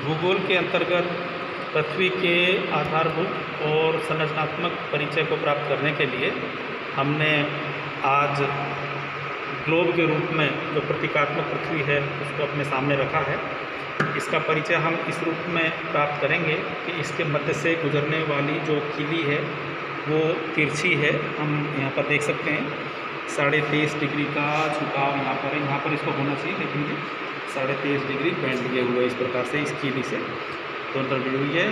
भूगोल के अंतर्गत पृथ्वी के आधारभूत और संरचनात्मक परिचय को प्राप्त करने के लिए हमने आज ग्लोब के रूप में जो प्रतीकात्मक पृथ्वी है उसको अपने सामने रखा है। इसका परिचय हम इस रूप में प्राप्त करेंगे कि इसके मध्य से गुजरने वाली जो खिली है वो तिरछी है। हम यहाँ पर देख सकते हैं 23.5 डिग्री का झुकाव यहाँ पर है। यहाँ पर इसको होना चाहिए, लेकिन ये 23.5 डिग्री बैंड लिए हुए इस प्रकार से इस खिली से दोनों तरफ जुड़ी हुई है,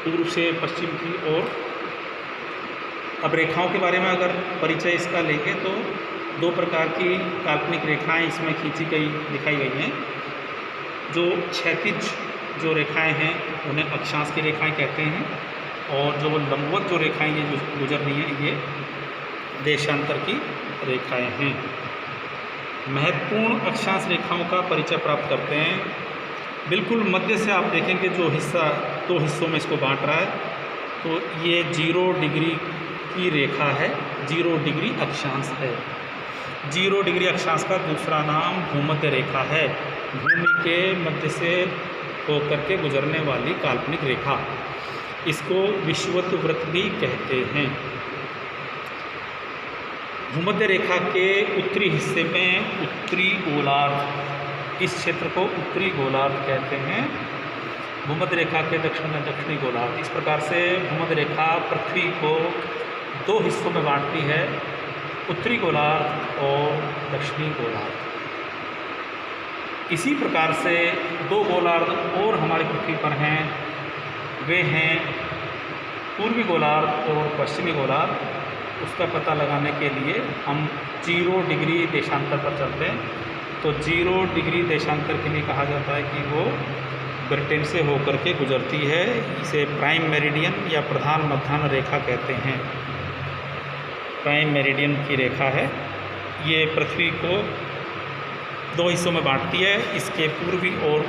पूर्व से पश्चिम की ओर। अब रेखाओं के बारे में अगर परिचय इसका लेंगे तो दो प्रकार की काल्पनिक रेखाएं इसमें खींची गई दिखाई गई हैं। जो क्षैतिज जो रेखाएं हैं उन्हें अक्षांश की रेखाएं कहते हैं, और जो लंबवत जो रेखाएं ये जो गुजर रही हैं ये देशांतर की रेखाएं हैं। महत्वपूर्ण अक्षांश रेखाओं का परिचय प्राप्त करते हैं। बिल्कुल मध्य से आप देखेंगे जो हिस्सा दो हिस्सों में इसको बांट रहा है, तो ये 0 डिग्री की रेखा है, 0 डिग्री अक्षांश है। 0 डिग्री अक्षांश का दूसरा नाम भूमध्य रेखा है। भूमि के मध्य से होकर के गुजरने वाली काल्पनिक रेखा, इसको विषुवत वृत्त भी कहते हैं। भूमध्य रेखा के उत्तरी हिस्से में उत्तरी गोलार्ध, इस क्षेत्र को उत्तरी गोलार्ध कहते हैं। भूमध्य रेखा के दक्षिण में दक्षिणी गोलार्ध। इस प्रकार से भूमध्य रेखा पृथ्वी को दो हिस्सों में बांटती है, उत्तरी गोलार्ध और दक्षिणी गोलार्ध। इसी प्रकार से दो गोलार्ध और हमारी पृथ्वी पर हैं, वे हैं पूर्वी गोलार्ध और पश्चिमी गोलार्ध। उसका पता लगाने के लिए हम 0 डिग्री देशांतर पर चलते हैं। तो 0 डिग्री देशांतर के लिए कहा जाता है कि वो ब्रिटेन से होकर के गुजरती है। इसे प्राइम मेरिडियन या प्रधान मध्याह्न रेखा कहते हैं। प्राइम मेरिडियन की रेखा है, ये पृथ्वी को दो हिस्सों में बांटती है। इसके पूर्वी और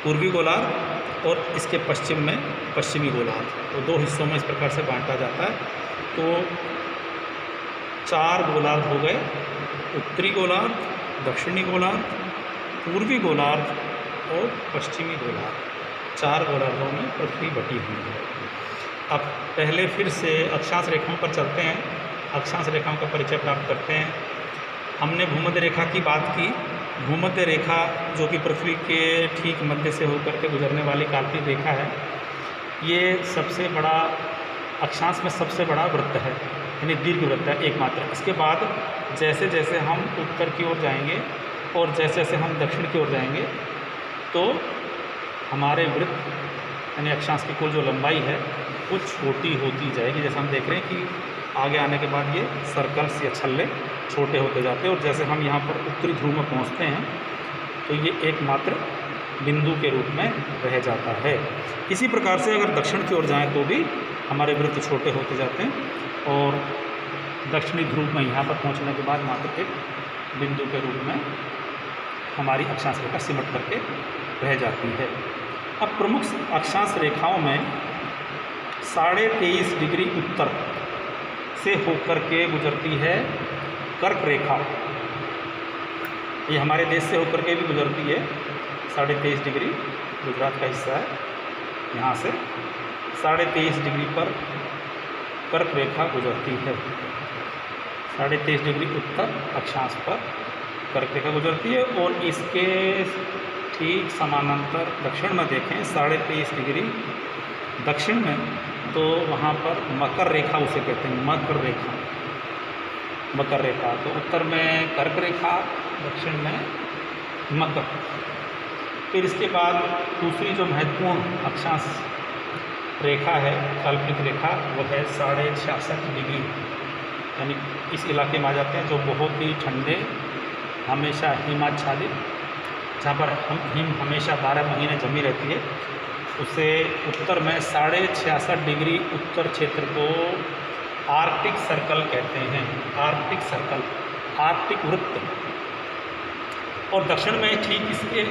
पूर्वी गोलार्ध और इसके पश्चिम में पश्चिमी गोलार्ध, तो दो हिस्सों में इस प्रकार से बांटा जाता है। तो 4 गोलार्ध हो गए, उत्तरी गोलार्ध, दक्षिणी गोलार्ध, पूर्वी गोलार्ध और पश्चिमी गोलार्ध। 4 गोलार्धों में पृथ्वी बटी हुई है। अब पहले फिर से अक्षांश रेखाओं पर चलते हैं, अक्षांश रेखाओं का परिचय प्राप्त करते हैं। हमने भूमध्य रेखा की बात की। भूमध्य रेखा जो कि पृथ्वी के ठीक मध्य से होकर के गुजरने वाली काल्पनिक रेखा है, ये सबसे बड़ा अक्षांश में सबसे बड़ा वृत्त है, यानी दीर्घ वृत्त है एकमात्र। इसके बाद जैसे जैसे हम उत्तर की ओर जाएंगे और जैसे जैसे हम दक्षिण की ओर जाएंगे तो हमारे वृत्त यानी अक्षांश की कुल जो लंबाई है वो छोटी होती जाएगी। जैसे हम देख रहे हैं कि आगे आने के बाद ये सर्कल्स या छल्ले छोटे होते जाते हैं, और जैसे हम यहाँ पर उत्तरी ध्रुव में पहुँचते हैं तो ये एकमात्र बिंदु के रूप में रह जाता है। इसी प्रकार से अगर दक्षिण की ओर जाएँ तो भी हमारे वृत्त छोटे होते जाते हैं, और दक्षिणी ध्रुव में यहाँ पर पहुँचने के बाद मात्र एक बिंदु के रूप में हमारी अक्षांश रेखा सिमट करके रह जाती है। अब प्रमुख अक्षांश रेखाओं में 23.5 डिग्री उत्तर से होकर के गुजरती है कर्क रेखा। ये हमारे देश से होकर के भी गुजरती है। 23.5 डिग्री गुजरात का हिस्सा है, यहाँ से 23.5 डिग्री पर कर्क रेखा गुजरती है। 23.5 डिग्री उत्तर अक्षांश पर कर्क रेखा गुजरती है, और इसके ठीक समानांतर दक्षिण में देखें 23.5 डिग्री दक्षिण में, तो वहाँ पर मकर रेखा उसे कहते हैं, मकर रेखा, मकर रेखा। तो उत्तर में कर्क रेखा, दक्षिण में मकर। फिर इसके बाद दूसरी जो महत्वपूर्ण अक्षांश रेखा है, काल्पनिक रेखा, वो है 66.5 डिग्री, यानी इस इलाके में आ जाते हैं जो बहुत ही ठंडे, हमेशा हिमाच्छादित, जहाँ पर हिम हमेशा 12 महीने जमी रहती है, उसे उत्तर में 66.5 डिग्री उत्तर क्षेत्र को आर्कटिक सर्कल कहते हैं। आर्कटिक सर्कल, आर्कटिक वृत्त। और दक्षिण में ठीक इसके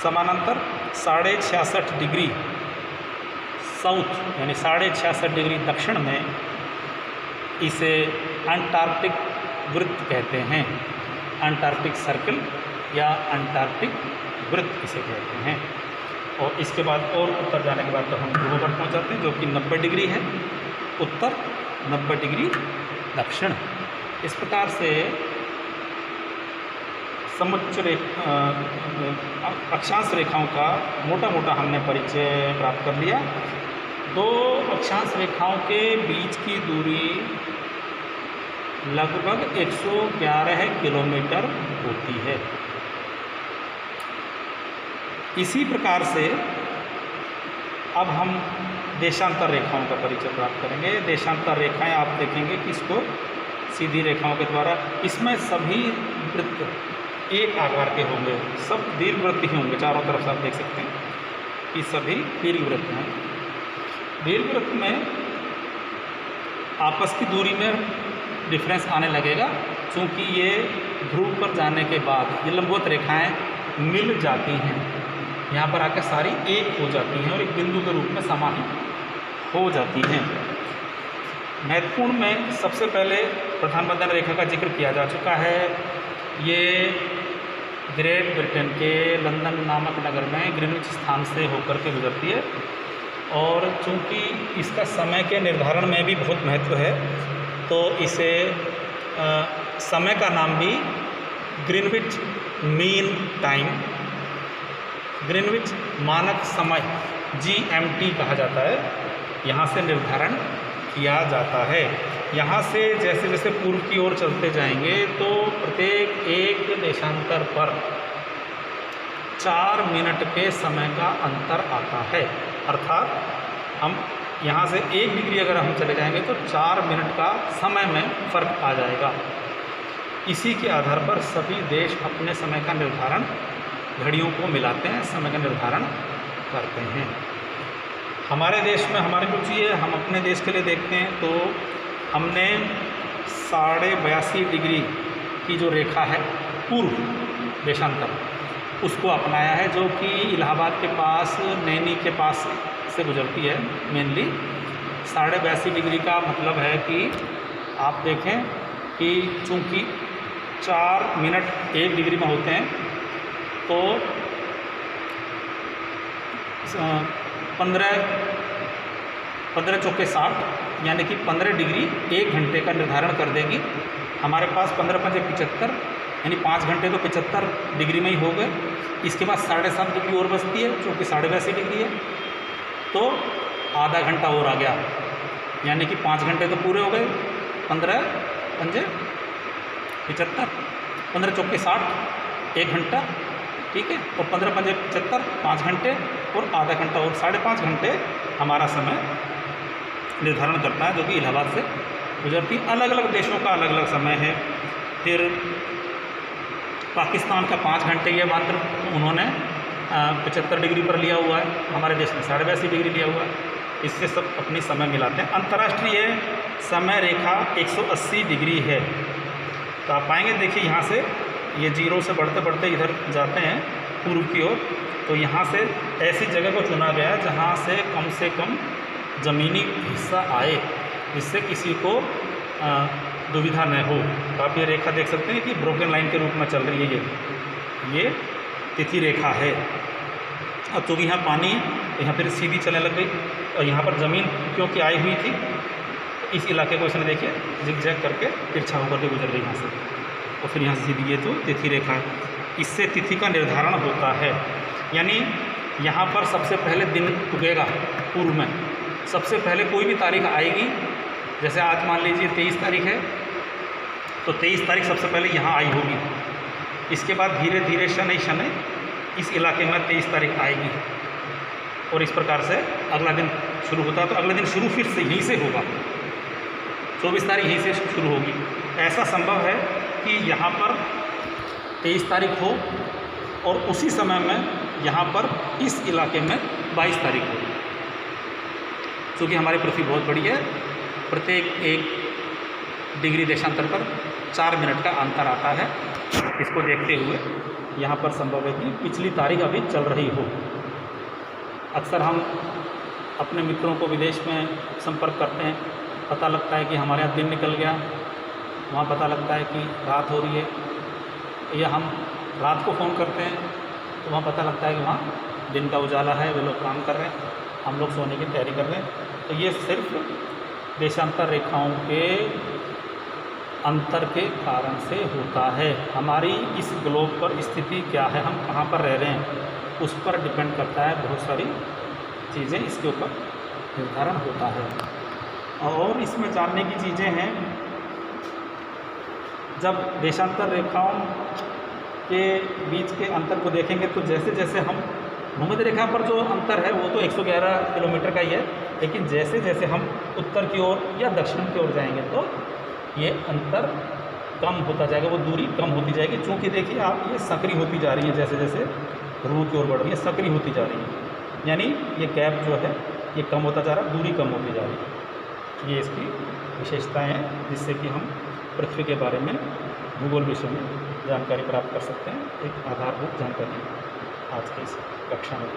समानांतर 66.5 डिग्री साउथ, यानी 66.5 डिग्री दक्षिण में इसे अंटार्कटिक वृत्त कहते हैं। अंटार्कटिक सर्कल या अंटार्कटिक वृत्त इसे कहते हैं। और इसके बाद और उत्तर जाने के बाद तो हम ध्रुव पर पहुँच जाते हैं, जो कि 90 डिग्री है उत्तर, 90 डिग्री दक्षिण। इस प्रकार से समुच्च अक्षांश रेखाओं का मोटा मोटा हमने परिचय प्राप्त कर लिया। दो अक्षांश रेखाओं के बीच की दूरी लगभग 111 किलोमीटर होती है। इसी प्रकार से अब हम देशांतर रेखाओं का परिचय प्राप्त करेंगे। देशांतर रेखाएं आप देखेंगे कि इसको सीधी रेखाओं के द्वारा, इसमें सभी वृत्त एक आकार के होंगे, सब दीर्घवृत्त ही होंगे। चारों तरफ से आप देख सकते हैं कि सभी दीर्घवृत्त हैं। दीर्घवृत्त में आपस की दूरी में डिफरेंस आने लगेगा, क्योंकि ये ध्रुव पर जाने के बाद ये लंबवत रेखाएं मिल जाती हैं, यहाँ पर आकर सारी एक हो जाती हैं और एक बिंदु के रूप में समाहित हो जाती हैं। महत्वपूर्ण में सबसे पहले प्रधान बंधन रेखा का जिक्र किया जा चुका है। ये ग्रेट ब्रिटेन के लंदन नामक नगर में ग्रीनविच स्थान से होकर के गुजरती है, और चूँकि इसका समय के निर्धारण में भी बहुत महत्व है, तो इसे समय का नाम भी ग्रीनविच मीन टाइम, ग्रीनविच मानक समय GMT कहा जाता है, यहाँ से निर्धारण किया जाता है। यहाँ से जैसे जैसे पूर्व की ओर चलते जाएंगे तो प्रत्येक एक देशांतर पर 4 मिनट के समय का अंतर आता है। अर्थात हम यहाँ से 1 डिग्री अगर हम चले जाएंगे तो 4 मिनट का समय में फ़र्क आ जाएगा। इसी के आधार पर सभी देश अपने समय का निर्धारण, घड़ियों को मिलाते हैं, समय का निर्धारण करते हैं। हमारे देश में हमारी रुचि है, हम अपने देश के लिए देखते हैं तो हमने 82.5 डिग्री की जो रेखा है पूर्व देशांतर, उसको अपनाया है, जो कि इलाहाबाद के पास, नैनी के पास से गुजरती है। मेनली 82.5 डिग्री का मतलब है कि आप देखें कि चूँकि 4 मिनट 1 डिग्री में होते हैं तो 15 चौके 60, यानी कि 15 डिग्री 1 घंटे का निर्धारण कर देगी। हमारे पास 15 पंजे 75, यानी 5 घंटे तो 75 डिग्री में ही हो गए। इसके बाद 7.5 डिग्री और बचती है, जो कि 82.5 डिग्री है, तो आधा घंटा और आ गया, यानी कि 5 घंटे तो पूरे हो गए। 15 पंजे 75, 15 चौके 60, 1 घंटा, ठीक है, और 15 पंजे 75, 5 घंटे और आधा घंटा और 5.5 घंटे हमारा समय निर्धारण करता है, जो कि इलाहाबाद से गुजरती। अलग अलग देशों का अलग अलग समय है। फिर पाकिस्तान का 5 घंटे ये मात्र उन्होंने 75 डिग्री पर लिया हुआ है, हमारे देश ने 82.5 डिग्री लिया हुआ है। इससे सब अपनी समय मिलाते हैं। अंतर्राष्ट्रीय समय रेखा 180 डिग्री है। तो आप पाएंगे, देखिए यहाँ से ये 0 से बढ़ते बढ़ते इधर जाते हैं पूर्व की ओर, तो यहाँ से ऐसी जगह को चुना गया जहाँ से कम ज़मीनी हिस्सा आए, जिससे किसी को दुविधा न हो। तो आप ये रेखा देख सकते हैं कि ब्रोकन लाइन के रूप में चल रही है। ये तिथि रेखा है। अब चूँकि यहाँ पानी, यहाँ फिर सीधी चलने लग गई, और यहाँ पर ज़मीन क्योंकि आई हुई थी, इस इलाके को इसने देखिए जिग-जैग करके तिरछा होकर के गुजर गई यहाँ से, और फिर यहाँ से सीधी ये तो तिथि रेखा है। इससे तिथि का निर्धारण होता है, यानी यहाँ पर सबसे पहले दिन उगेगा पूर्व में, सबसे पहले कोई भी तारीख आएगी। जैसे आज मान लीजिए 23 तारीख है, तो 23 तारीख सबसे पहले यहाँ आई होगी। इसके बाद धीरे धीरे शनि इस इलाके में 23 तारीख आएगी, और इस प्रकार से अगला दिन शुरू होता है। तो अगले दिन शुरू फिर से यहीं से होगा, 24 तारीख यहीं से शुरू होगी। ऐसा संभव है कि यहाँ पर 23 तारीख हो और उसी समय में यहाँ पर इस इलाके में 22 तारीख हो। क्योंकि हमारी पृथ्वी बहुत बड़ी है, प्रत्येक 1 डिग्री देशांतर पर 4 मिनट का अंतर आता है। इसको देखते हुए यहाँ पर संभव है कि पिछली तारीख अभी चल रही हो। अक्सर हम अपने मित्रों को विदेश में संपर्क करते हैं, पता लगता है कि हमारे यहाँ दिन निकल गया, वहाँ पता लगता है कि रात हो रही है, या हम रात को फ़ोन करते हैं तो वहाँ पता लगता है कि वहाँ दिन का उजाला है, वे लोग काम कर रहे हैं, हम लोग सोने की तैयारी कर रहे हैं। तो ये सिर्फ देशांतर रेखाओं के अंतर के कारण से होता है। हमारी इस ग्लोब पर स्थिति क्या है, हम कहाँ पर रह रहे हैं, उस पर डिपेंड करता है। बहुत सारी चीज़ें इसके ऊपर निर्धारण होता है। और इसमें जानने की चीज़ें हैं, जब देशांतर रेखाओं के बीच के अंतर को देखेंगे तो जैसे जैसे हम भूमध्य रेखा पर जो अंतर है वो तो 111 किलोमीटर का ही है, लेकिन जैसे जैसे हम उत्तर की ओर या दक्षिण की ओर जाएंगे तो ये अंतर कम होता जाएगा, वो दूरी कम होती जाएगी। चूँकि देखिए आप, ये सक्रिय होती जा रही है, जैसे जैसे ध्रुव की ओर बढ़ रही है, सक्रिय होती जा रही है, यानी ये गैप जो है ये कम होता जा रहा है, दूरी कम होती जा रही है। ये इसकी विशेषताएँ हैं जिससे कि हम पृथ्वी के बारे में भूगोल विषय में जानकारी प्राप्त कर सकते हैं। एक आधारभूत जानकारी आज की इस कक्षा में।